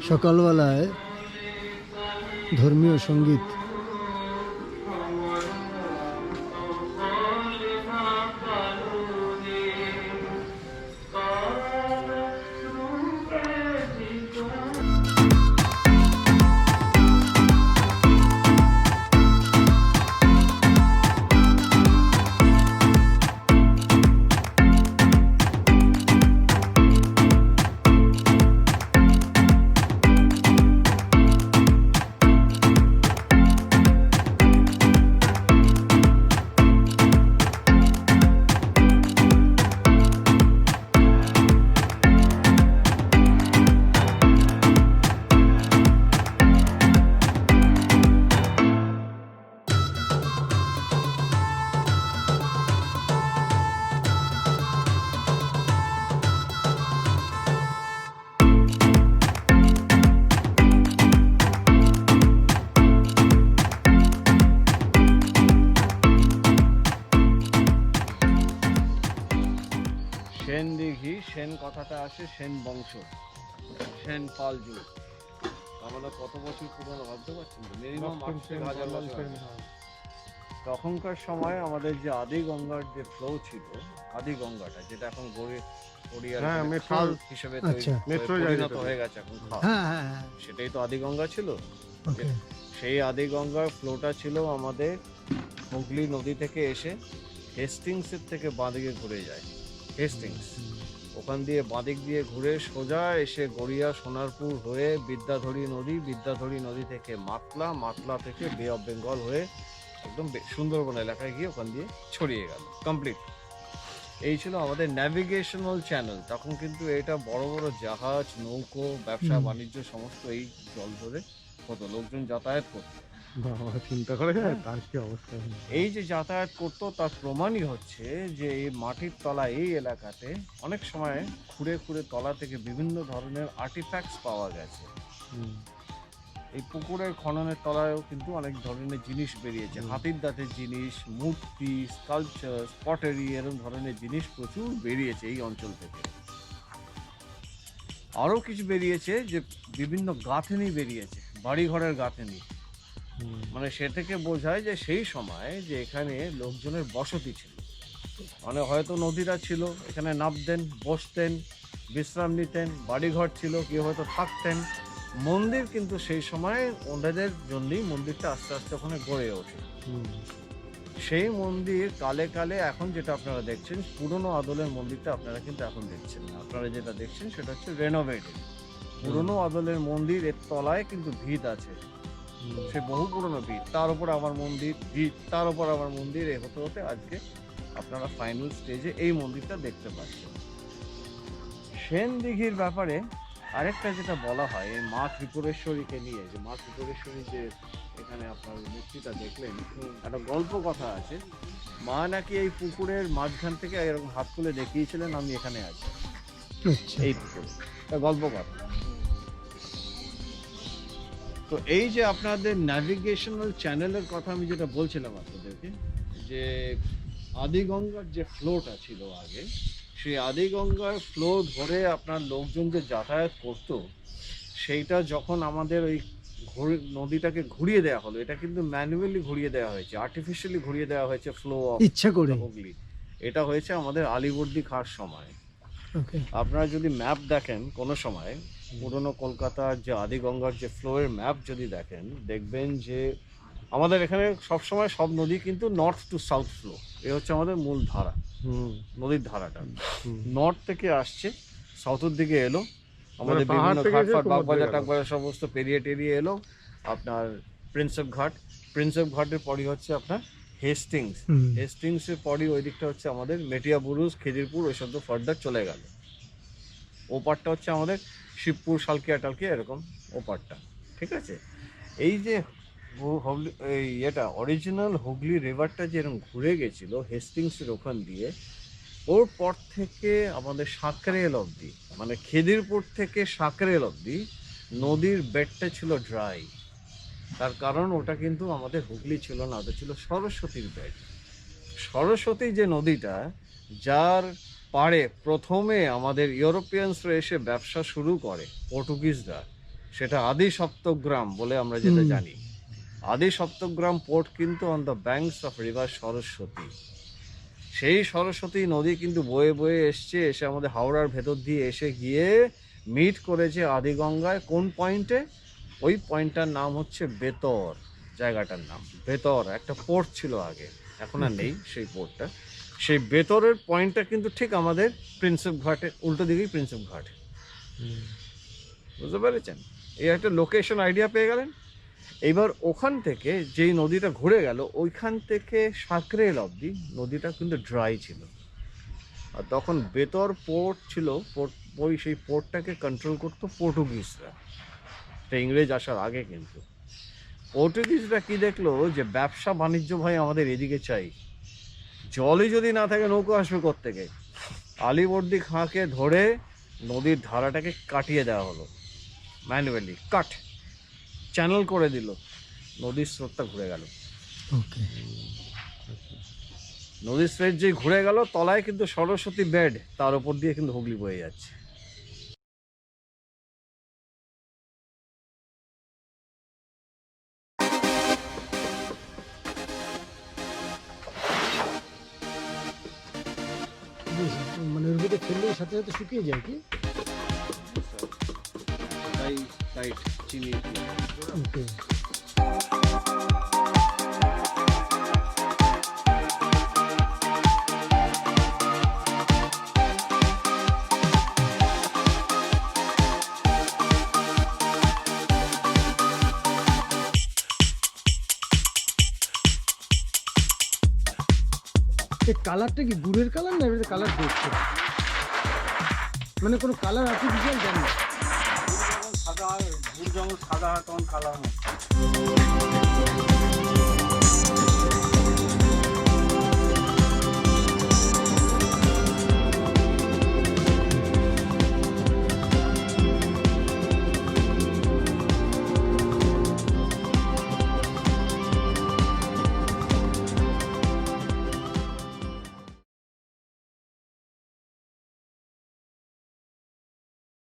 সকালবেলায় ধর্মীয় সঙ্গীত। সেন দিঘি, সেন কথাটা আসে সেন বংশ, সেন পাল যুগ। আমরা কত বছর পুরনো ভাবতে পারছেন? মিনিমাম 8,000 বছর। তখনকার সময় আমাদের যে আদি গঙ্গার যে ফ্লো ছিল, আদি গঙ্গাটা যেটা এখন গড়িয়ার খাল হিসেবে পরিণত হয়ে গেছে এখন খাল, সেটাই তো আদি গঙ্গা ছিল। সেই আদি গঙ্গার ফ্লোটা ছিল আমাদের হুগলি নদী থেকে এসে হেস্টিংসের থেকে বাঁদিকে ঘুরে যায়। হেস্টিংস ওখান দিয়ে বাঁদিক দিয়ে ঘুরে সোজা এসে গড়িয়া সোনারপুর হয়ে বিদ্যাধরী নদী থেকে মাতলা থেকে বে অফ বেঙ্গল হয়ে একদম সুন্দরবন এলাকায় গিয়ে ওখান দিয়ে ছড়িয়ে গেল কমপ্লিট। এই ছিল আমাদের ন্যাভিগেশনাল চ্যানেল। তখন কিন্তু এটা বড় বড় জাহাজ, নৌকো, ব্যবসা বাণিজ্য সমস্ত এই জল ধরে হতো, লোকজন যাতায়াত করতো। চিন্তা করে তার কি অবস্থা। এই যে যাতায়াত করতো তার প্রমাণই হচ্ছে যে এই মাটির তলা এই এলাকাতে অনেক সময় খুঁড়ে তলা থেকে বিভিন্ন ধরনের আর্টিফ্যাক্টস পাওয়া গেছে। এই পুকুরের খননের তলায়ও কিন্তু অনেক ধরনের জিনিস বেরিয়েছে, হাতির দাঁতের জিনিস, মূর্তি, স্কাল্পচার, পটারি, এরকম ধরনের জিনিস প্রচুর বেরিয়েছে এই অঞ্চল থেকে। আরো কিছু বেরিয়েছে যে বিভিন্ন গাঁথনি বেরিয়েছে, বাড়িঘরের গাঁথনি। মানে সে থেকে বোঝায় যে সেই সময় যে এখানে লোকজনের বসতি ছিল, মানে হয়তো নদীরা ছিল, এখানে নামতেন, বসতেন, বিশ্রাম নিতেন, বাড়িঘর ছিল, কেউ হয়তো থাকতেন। মন্দির কিন্তু সেই সময় ওনাদের জন্যই মন্দিরটা আস্তে আস্তে ওখানে গড়ে ওঠে। সেই মন্দির কালে কালে এখন যেটা আপনারা দেখছেন পুরনো আদলের মন্দিরটা আপনারা কিন্তু এখন দেখছেন না। আপনারা যেটা দেখছেন সেটা হচ্ছে রেনোভেটেড পুরনো আদলের মন্দির। এর তলায় কিন্তু ভিত আছে, সে বহু পুরনো ভিত, তার উপর আমার মন্দির, ভিত তার উপর আমার মন্দির, এ হতে হতে আজকে আপনারা ফাইনাল স্টেজে এই মন্দিরটা দেখতে পাচ্ছেন। সেন দিঘির ব্যাপারে আরেকটা যেটা বলা হয় এই মা ত্রিপুরেশ্বরীকে নিয়ে, যে মা ত্রিপুরেশ্বরী যে এখানে আপনার মূর্তিটা দেখলেন, একটা গল্প কথা আছে। মা নাকি এই পুকুরের মাঝখান থেকে এরকম হাত তুলে দেখিয়েছিলেন আমি এখানে আছি এই পুকুরে, গল্প কথা। তো এই যে আপনাদের ন্যাভিগেশনাল চ্যানেলের কথা আমি যেটা বলছিলাম আপনাদেরকে, যে আদিগঙ্গার যে ফ্লোটা ছিল আগে, সেই আদিগঙ্গার ফ্লো ধরে আপনার লোকজন যে যাতায়াত করতো, সেইটা যখন আমাদের ওই নদীটাকে ঘুরিয়ে দেওয়া হলো, এটা কিন্তু ম্যানুয়ালি ঘুরিয়ে দেওয়া হয়েছে, আর্টিফিশিয়ালি ঘুরিয়ে দেওয়া হয়েছে ফ্লো অফ ইচ্ছা করে হুগলি। এটা হয়েছে আমাদের আলিবর্দি খাওয়ার সময়। আপনারা যদি ম্যাপ দেখেন কোনো সময় পুরনো কলকাতার যে আদিগঙ্গার যে ফ্লোয়ের ম্যাপ যদি দেখেন, দেখবেন যে আমাদের এখানে সবসময় সব নদী কিন্তু নর্থ টু সাউথ ফ্লো, এ হচ্ছে আমাদের মূল ধারা। নদীর ধারাটা নর্থ থেকে আসছে, সাউথের দিকে এলো, আমাদের বিভিন্ন ঘাটফাট, বাগবাজার টাগবাজার সমস্ত পেরিয়ে টেরিয়ে এলো আপনার প্রিন্সেপ ঘাটের পরই হচ্ছে আপনার হেস্টিংসের পরই ওই দিকটা হচ্ছে আমাদের মেটিয়া বুরুজ, খিদিরপুর, ওই সব ফার্দার চলে গেল। ওপারটা হচ্ছে আমাদের শিবপুর, সালকিয়া টালকিয়া, এরকম ওপারটা, ঠিক আছে। এই যে এটা অরিজিনাল হুগলি রিভারটা যে এরকম ঘুরে গেছিল হেস্টিংসের ওখান দিয়ে, ওর পর থেকে আমাদের সাঁকরেল অবধি, মানে খিদিরপুর থেকে সাঁকরেল অবধি নদীর বেডটা ছিল ড্রাই। তার কারণ ওটা কিন্তু আমাদের হুগলি ছিল না, ওটা ছিল সরস্বতীর বেড। সরস্বতী যে নদীটা, যার পাড়ে প্রথমে আমাদের ইউরোপিয়ানসরা এসে ব্যবসা শুরু করে, পর্তুগিজরা, সেটা আদি সপ্তগ্রাম বলে আমরা যেটা জানি। আদি সপ্তগ্রাম পোর্ট কিন্তু on the banks of river Saraswati. সেই সরস্বতী নদী কিন্তু বয়ে বয়ে এসে আমাদের হাওড়ার ভেতর দিয়ে এসে গিয়ে মিট করেছে আদিগঙ্গায়। কোন পয়েন্টে? ওই পয়েন্টটার নাম হচ্ছে বেতর, জায়গাটার নাম বেতর। একটা পোর্ট ছিল আগে, এখন আর নেই সেই পোর্টটা। সেই বেতরের পয়েন্টটা কিন্তু ঠিক আমাদের প্রিন্সেপ ঘাটের উল্টো দিকেই প্রিন্সেপ ঘাট। বুঝতে পেরেছেন? এই একটা লোকেশন আইডিয়া পেয়ে গেলেন। এইবার ওখান থেকে যেই নদীটা ঘুরে গেল, ওইখান থেকে সাঁকরেল অবধি নদীটা কিন্তু ড্রাই ছিল। আর তখন বেতর পোর্ট ছিল, ওই সেই পোর্টটাকে কন্ট্রোল করতো পর্তুগিজরা। এটা ইংরেজ আসার আগে। কিন্তু পর্তুগিজরা কি দেখলো যে ব্যবসা বাণিজ্য ভাই আমাদের এদিকে চাই, জলই যদি না থাকে নৌকো আসবে কোত্থেকে? আলীবর্দী খাঁকে ধরে নদীর ধারাটাকে কাটিয়ে দেওয়া হলো, ম্যানুয়ালি কাট, চ্যানেল করে দিল, নদীর স্রোতটা ঘুরে গেল। নদীর স্রোত যে ঘুরে গেল, তলায় কিন্তু সরস্বতী বেড, তার উপর দিয়ে কিন্তু হুগলি বয়ে যাচ্ছে। মানে ওর ভিতরে ফেললে সাথে সাথে শুকিয়ে যায় কি? তাই টাইট চিনি। ওকে। এই কালারটা কি গুড়ের কালার না এবারে কালার দিচ্ছে? মানে কোনো কালার আর্টিফিশিয়াল জানি না। সাদা, গুড় যেমন সাদা হয় তখন কালার হয়।